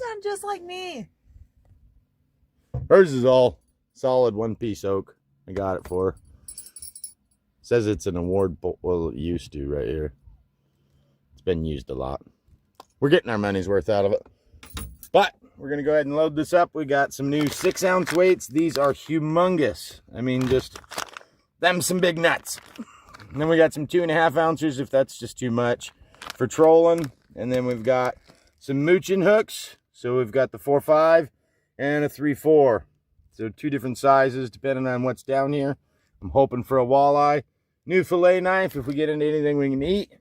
sound just like me. Hers is all solid one-piece oak. I got it for her. Says it's an award, well, it used to right here. It's been used a lot. We're getting our money's worth out of it. But we're going to go ahead and load this up. We got some new 6-ounce weights. These are humongous. I mean, just them some big nuts. And then we got some 2.5 ounces if that's just too much for trolling. And then we've got some mooching hooks. So we've got the 4.5 and a 3.4. So 2 different sizes depending on what's down here. I'm hoping for a walleye. New fillet knife if we get into anything we can eat.